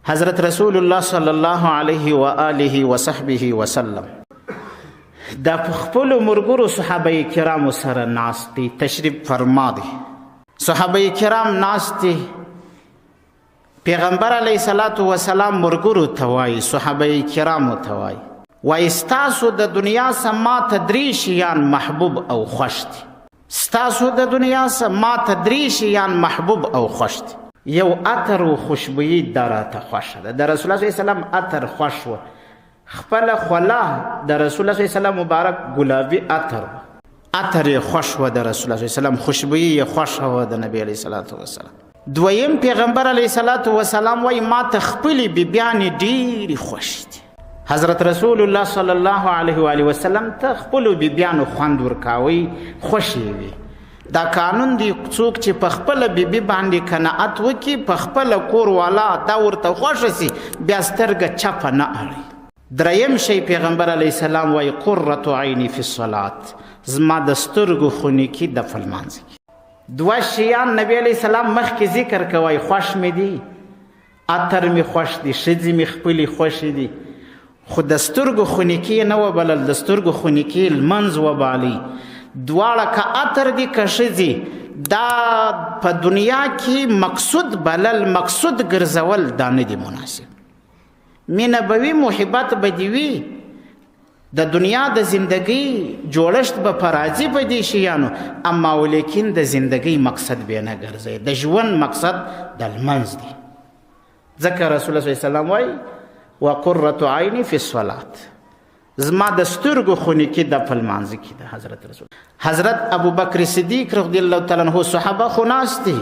حضرت رسول الله صلی الله علیه و آله و صحبه وسلم دا خپل مرګرو صحابه کرام سره ناست دي، تشریف فرما دي. صحابه کرام ناست دي، پیغمبر علیه الصلاة والسلام مرګرو ته وایي، صحابه کرامو ته وایي، وایي ستاسو د دنیا څخه ماته درې شیان محبوب او خوښ دي. ستاسو د دنیا څخه ماته درې شیان محبوب او خوښ دي. یو عطر و خوشبویي دا راته خوښه ده. د رسول الله صلی الله علیه وسلم عطر خوښ و، خپله خوله د رسول الله صلی الله علیه وسلم مبارک ګلابي عطر و، عطر یې خوښ و د رسول الله صلی الله علیه وسلم، خوشبویي یې خوښه وه د نبي علیه الصلاة والسلام. دویم پیغمبر علیه الصلاة والسلام وایي ماته خپلې بیبیانې ډېرې خوښې دي. حضرت رسول الله صلی الله علیه و آله وسلم ته خپلو بیبیانو خوند ورکاوی، خوښې وي. دا قانون دی، څوک چې په خپله بیبي باندې قناعت وکړي، په خپله کور والا دا ورته خوښه سي، بیا سترګه چپه نه اړوي. دریم شی پیغمبر علیه السلام وایي قرة عیني فی الصلات، زما د سترګو خونیکي د په لمانځه کې. دوه شیان نبی علیه السلام مخکې ذکر کوي، خوښ مې دي، عطر مې خوښ دي، ښځې مې خپلې خوښې دي، خو د سترګو خونیکي نه وبلل، د سترګو خونیکي لمنځ وبالي. دواړه که عطر دي که ښځې، دا په دنیا کې مقصود بلل، مقصود ګرځول دا نه دي مناسب. مینه به وي، محبت به دي وي، د دنیا د زندګۍ جوړښت به په راځي په دې شیانو، اما ولیکن د زندګۍ مقصد به نه ګرځي، د ژوند مقصد د لمنځ دی. ځکه رسول الله صلی الله علیه وسلم وایي وقرة عیني فی الصلات، زما د سترګو خونیکي د په لمانځه کې ده. حضرت رسول حضرت ابوبکر صدیق رضی الله تعالی عنه صحابه خو ناست دي.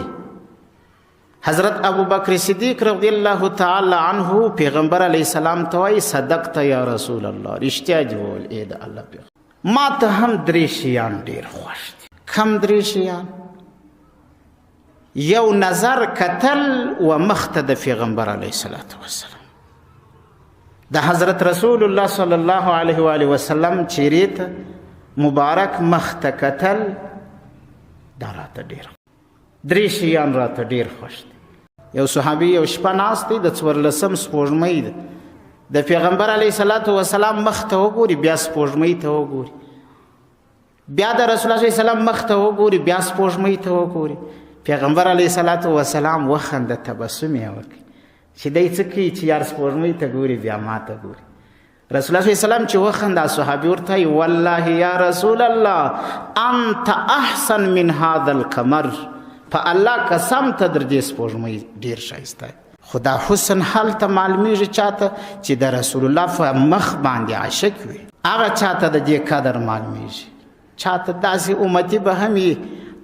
حضرت ابوبکر صدیق رضی الله تعالی عنه پیغمبر علیه السلام ته وایي صدقت یا رسول الله، رښتیا دې وویل ای د الله پیغمبر، ما ته هم درې شیان ډېر خوښ دي. کم درې شیان؟ یو نظر کتل و مخ ته د پیغمبر علیه الصلاة والسلام، د حضرت رسول الله صلی الله علیه و آله وسلم چیرې ته مبارک مخ ته کتل، دا راته ډېر درې شیان راته ډېر خوښ دي. یو صحابي یو شپه ناست دی، د 14 سپوږمۍ ده، د پیغمبر علیه الصلاة والسلام مخ ته وګوري، بیا سپوږمۍ ته وګوري، بیا د رسول الله صلی الله علیه وسلم مخ ته وګوري، بیا سپوږمۍ ته وګوري. پیغمبر علیه الصلاة والسلام وخنده، تبسم یې وکړي چې دی څه کوي چې یار سپوږمۍ ته ګوري بیا ما ته ګوري. رسول الله صلی الله علیه وسلم چې وخنده، صحابي ورته وایي والله یا رسول الله انت احسن من هذا القمر، په الله قسم ته در دې سپوږمۍ ډېر ښایسته. خو دا حسن هلته معلومیږي چاته چې د رسول الله په مخ باندې عاشق وي، هغه چاته د دې قدر معلومیږي. چاته داسې امتي به هم وي،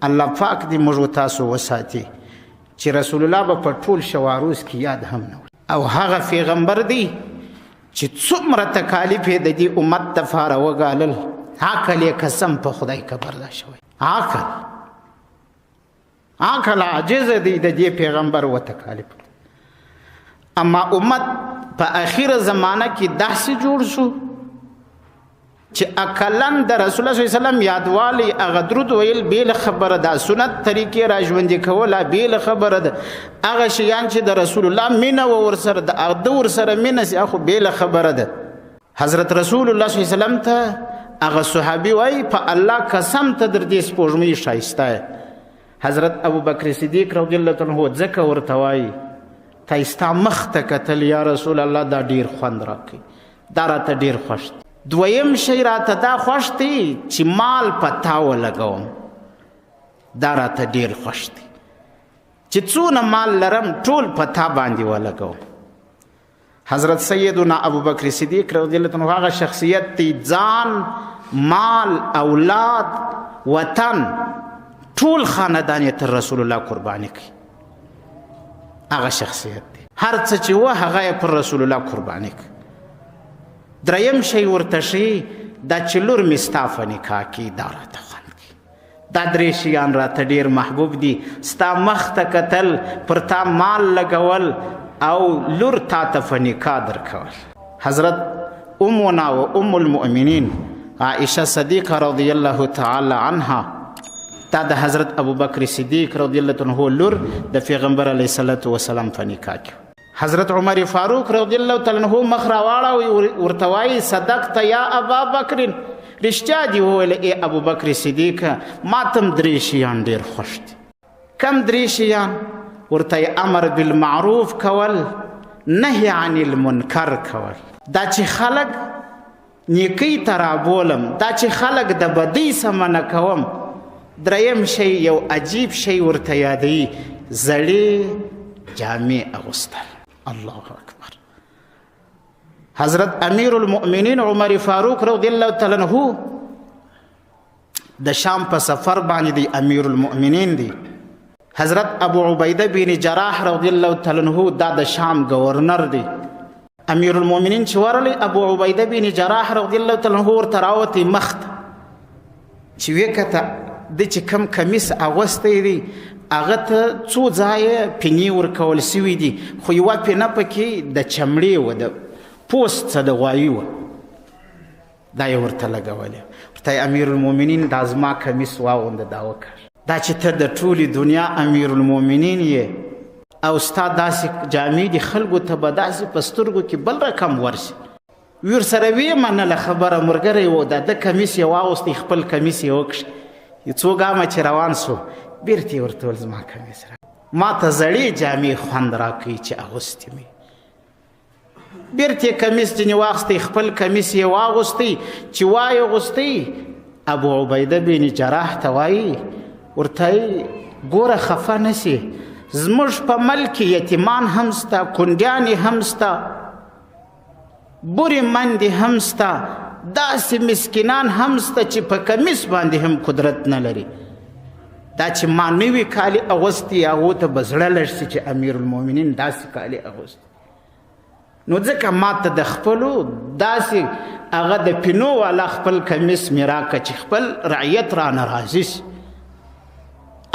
الله پاک دې موږ تاسو وساتي چې رسول الله به په ټول شواروز کې یاد هم نه وي. او هغه پیغمبر دی چې څومره تکالیف یې د دې امت دپاره وګالل، عقل یې قسم په خدای که بردا شوی، عقل عاجز دی د دې پیغمبر و تکالیف. اما امت په اخیره زمانه کې داسې جوړ شو چې اکلن د رسول الله صلی الله علیه وسلم یادوالی، هغه درود ویل بیل خبره ده، سنت طریقې را ژوندي کوله بیل خبره ده، هغه شیان چې د رسول الله مینه و ورسره د ورسره مینه سي خو بیل خبره ده. حضرت رسول الله صلی الله علیه وسلم ته هغه صحابي وایي په الله قسم ته در دې سپوږمۍ ښایسته. حضرت ابوبکر صدیق رضی الله عنه ځکه ورته وایي ته ستا مخ ته کتل یا رسول الله دا ډېر خوند راکوي، دا راته ډېر خوښ دی. دویم شی راته دا خوښ دی چې مال په تا ولګوم، دا راته ډېر خوښ دی چې څونه مال لرم ټول په تا باندې ولګوم. حضرت سیدنا ابوبکر صدیق رضی الله عنه هغه شخصیت دی، ځان، مال، اولاد، وطن، ټول خاندان یې تر رسول الله قرباني کوي. هغه شخصیت دی، هر څه چې و هغه یې پر رسول الله قرباني کوي. دریم شی ورته ښیي دا چې لور مې ستا په نکاح کې، دا راته خوند کوي. دا درې شیان راته ډېر محبوب دي، ستا مخ ته کتل، پر تا مال لګول، او لور تا ته په نکاح درکول. حضرت امنا و ام المؤمنین عائشه صدیقه رضی الله تعالی عنها، دا د حضرت ابوبکر صدیق رضی الله عنه لور د پیغمبر علیه الصلاة والسلام په نکاح کې. حضرت عمر فاروق رضی الله تعالی عنہ مخ راواړه ورته وایي صدقت یا ابا بکر، رښتیا دي وویل ای ابو بکر صدیق، ما تم درې شیان ډېر خوښ دي. کم درې شیان؟ ورته امر بالمعروف کول، نهی عن المنکر کول. دا چې خلک نیکۍ ته رابولم، دا چې خلک د بدۍ څه منع کوم. دریم شی یو عجیب شی ورته یادوي، زړې جامې اغوستل. الله اکبر. حضرت امیر المؤمنین عمر فاروق رضی الله تعالی عنہ د شام په سفر باندې دی، امیر المؤمنین دی. حضرت ابو عبیده بن جراح رضی الله تعالی عنہ دا د شام گورنر دی. امیر المؤمنین چې ورلی ابو عبیده بن جراح رضی الله تعالی عنہ ورته راوتی مخت چې وکته د چې کم کمیس اغوستی دی هغه ته څو ځایه پینې ورکول سوي دي، خو یوه پینه پکې د چمړې وه، د پوست څه د غوایي وه، دا یې ورته لګولې. ورته امیر المؤمنین دا زما کمیس واغونده دا وکړ. دا چې ته د ټولې دنیا امیر المؤمنین یې او ستا داسې جامې دي، خلکو ته به داسې په سترګو کې بل رقم ورشي. ورسره ویې منله خبره، ملګری و د ده کمیس یې واغوستی، خپل کمیس یې وکړ. څو ګامه چې روان سو بیرته یې ورته ویل زما کمیس را، ما ته زړې جامې خوند راکوي چې اغوستې مې. بیرته یې کمیس ځینې واخیستی، خپل کمیس یې واغوستی. چې وایې اغوستی، ابو عبیده بن جراح ته وایي، ورته ګوره خفه نسي، زموږ په ملک کې یتیمان هم سته، کونډیانې هم سته، بورې مندې هم سته، داسې مسکینان هم سته چې په کمیس باندې هم قدرت نه لري. دا چې ما نوي کالي اغوستي هغو ته به زړه لږ شي چې امیر المؤمنین داسې کالي اغوستي. نو ځکه ما ته د خپلو داسې هغه د پینو والا خپل کمیس مې راکړه چې خپل رعیت رانه راضي شي.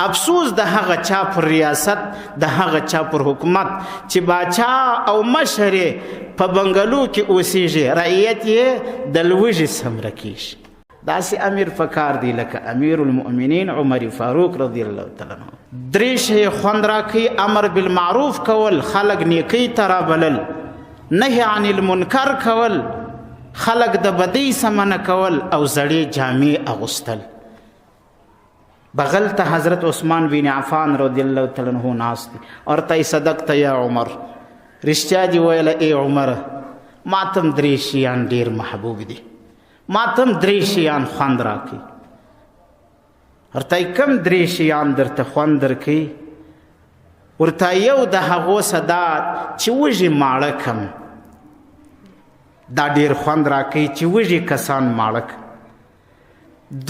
افسوس د هغه چا پر ریاست، د هغه چا پر حکومت چې باچا او مشر په بنګلو کې اوسیږي، رعیت یې د لوږې سمره کیږي. داسې امیر پکار دی لکه امیر المؤمنین عمر فاروق رضی الله تعالی عنہ. درې شی خوند راکوي، امر بالمعروف کول، خلک نیکۍ ته رابلل، نهی عن المنکر کول، خلک د بدۍ څه منع کول، او زړې جامې اغوستل. بغل ته حضرت عثمان بن عفان رضی الله تعالی عنہ ناست دی، ورته صدقت یا عمر، رښتیا دي ویله ای عمر، ما تم درې شیان ډېر محبوب دي، ما تم درې شیان خوند راکوي. ورته کم درې شیان درته خوند درکوي؟ ورته یو د هغو صدا چې وږي ماړه کم، دا ډېر خوند راکوي چې وږي کسان ماړه کم.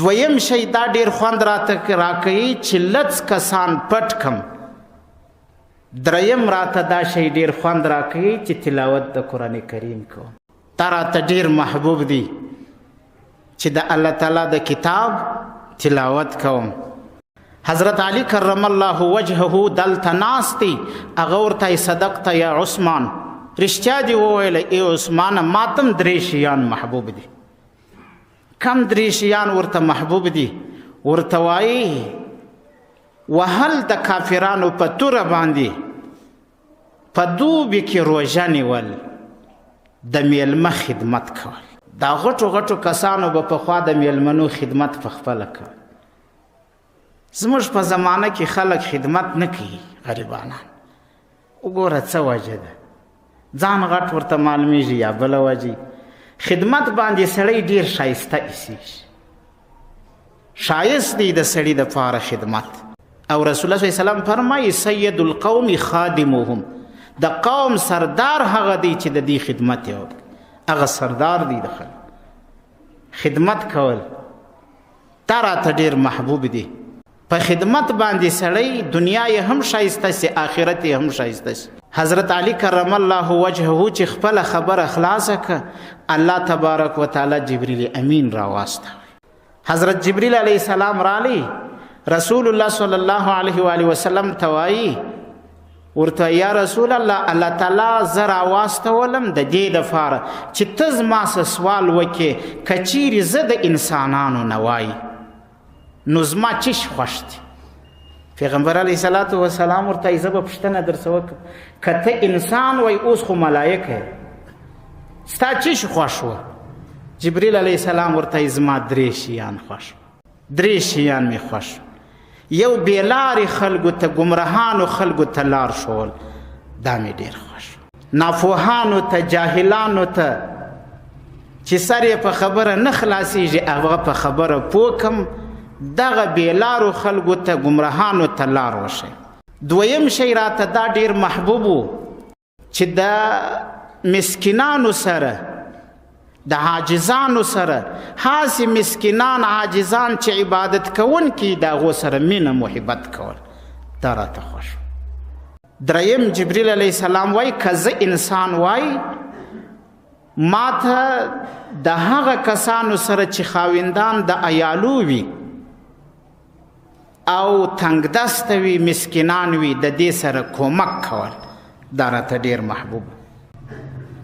دویم شی دا ډېر خوند راته راکوي چې لڅ کسان پټ کم. دریم راته دا شی ډېر خوند راکوي چې تلاوت د قرآن کریم کوم. دا راته ډېر محبوب دی چې د الله تعالی د کتاب تلاوت کوم. حضرت علی کرم الله وجهه دلته ناست دی، هغه ورته صدقت یا عثمان، رښتیا دي وویله ای عثمان، ما تم درې شیان محبوب دي. کم درې شیان ورته محبوب دي؟ ورته وایي وهل د کافرانو په توره باندې په دوبي کې روژه نیول، د میلمه خدمت کول. دا غټو غټو کسانو به پخوا د میلمنو خدمت په خپله کول. زموږ په زمانه کې خلک خدمت نه کوي، غریبانان. وګوره څه وجه ده، ځان غټ ورته معلومیږي یا بله وجه. خدمت باندې سړی ډېر ښایسته ایسېږي، ښایست دی د سړي دپاره خدمت. او رسول الله صلی الله علیه وسلم فرمایي سید القوم خادمهم، د قوم سردار هغه دی چې د دې خدمت یې وکړي، هغه سردار دی د خلکو. خدمت کول دا راته ډېر محبوب دی. په خدمت باندې سړی دنیا یې هم ښایسته سي، آخرت یې هم ښایسته سي. حضرت علی کرم الله وجهه چې خپله خبره خلاصه که، الله تبارک و تعالی جبریل امین را واستوي. حضرت جبریل علیه السلام رالی، رسول الله صلی الله علیه و آله وسلم ته وایي، ورته یا رسول الله، الله تعالی زه را واستولم د دې دپاره چې ته زما څه سوال وکړې، که چیرې زه د انسانانو نه وایي نو زما چش خوښ دی. پیغمبر علیه الصلاة والسلام ورته زه به پوښتنه درڅه وکړم که ته انسان وای اوس خو ملایکه ستا څه شي خوښ وه؟ جبریل علیه السلام ورته زما 3 شیان خوښ 3 شیان مې خوښ یو بېلارې خلکو ته ګمراهانو خلکو ته لار ښول دا مې ډېر خوښ ناپوهانو ته جاهلانو ته چې سر یې په خبره نه خلاصېږي هغه په خبره پوه کم دغه بېلارو خلکو ته ګمراهانو ته لار وښی دویم شی راته دا ډېر محبوب و چې د مسکینانو سره د عاجزانو سره هاسې مسکینان عاجزان چې عبادت کوونکي د هغو سره مینه محبت کول دا راته خوښ دریم جبریل علیه السلام وای که زه انسان وای ما ته د هغه کسانو سره چې خاوندان د عیالو وي او تنگ دسته وي مسکینان وي د دې سره کومک کول دا راته ډېر محبوب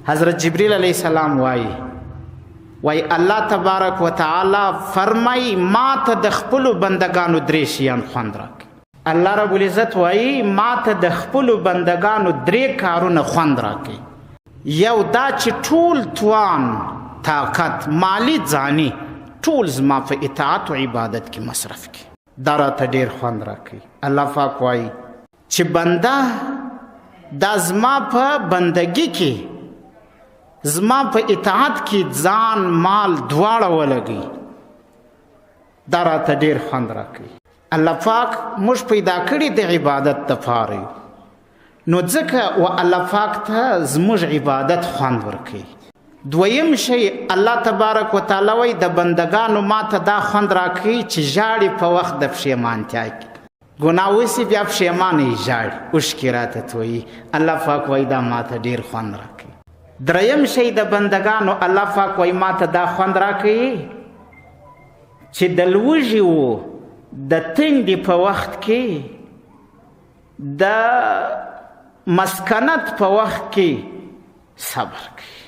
حضرت جبریل علیه السلام وای الله تبارک وتعالی فرمای ما ته د خپلو بندگانو 3 شیان خوند راکړي الله رب العزت وای ما ته د خپلو بندگانو 3 کارونه خوند راکړي یو دا چې ټول توان طاقت مالی ځاني ټول زما په اطاعت او عبادت کې مصرف کړي دا راته ډېر خوند راکوي الله پاک وایي چې بنده دا زما په بندګي کې زما په اطاعت کې ځان مال دواړه ولګي دا راته ډېر خوند راکوي الله پاک موږ پیدا کړي د عبادت دپاره نو ځکه و الله پاک ته زموږ عبادت خوند ورکوي دویم شی الله تبارک وتعالی وای د بندگانو ما ته دا خوند راکوي چې ژاړي په وخت د پښیمانتیا کې ګناه وسي بیا پښیمانه یې ژاړي اوښکې راته تویي الله پاک وای دا ما ته ډېر خوند راکوي دریم شی د بندگانو الله پاک وای ما ته دا خوند راکوي چې د لوږې و د تندې په وخت کې د مسکنت په وخت کې صبر کوي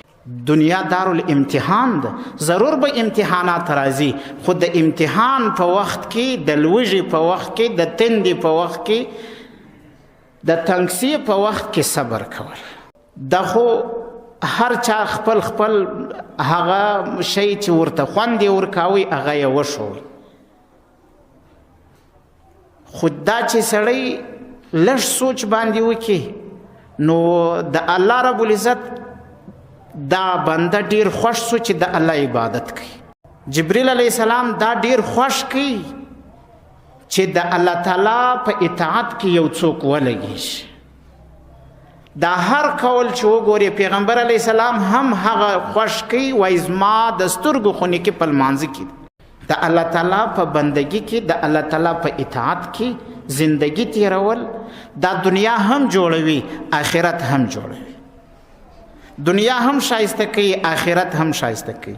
دنیا دارالامتحان ده ضرور به امتحانات راځي خو د امتحان په وخت کې د لوږې په وخت کې د تندې په وخت کې د تنګسي په وخت کې صبر کول دا خو هر چا خپل هغه شی چې ورته خوند یې ورکاوی هغه یې وښوی خو دا چې سړی لږ سوچ باندې وکړي نو د الله رب العزت دا بنده ډیر خوش سو چې د الله عبادت کوي جبریل علیه السلام دا ډیر خوش کوي چې د الله تعالی په اطاعت کې یو څوک ولګي دا هر قول چې وګوري پیغمبر علیه السلام هم هغه خوش کوي وایي زما د سترګو خونې کې په لمانځه کې د الله تعالی په بندګي کې د الله تعالی په اطاعت کې زندگی تیرول دا دنیا هم جوړوي آخرت هم جوړوي دنیا هم شایسته کوي آخرت هم شایسته کوي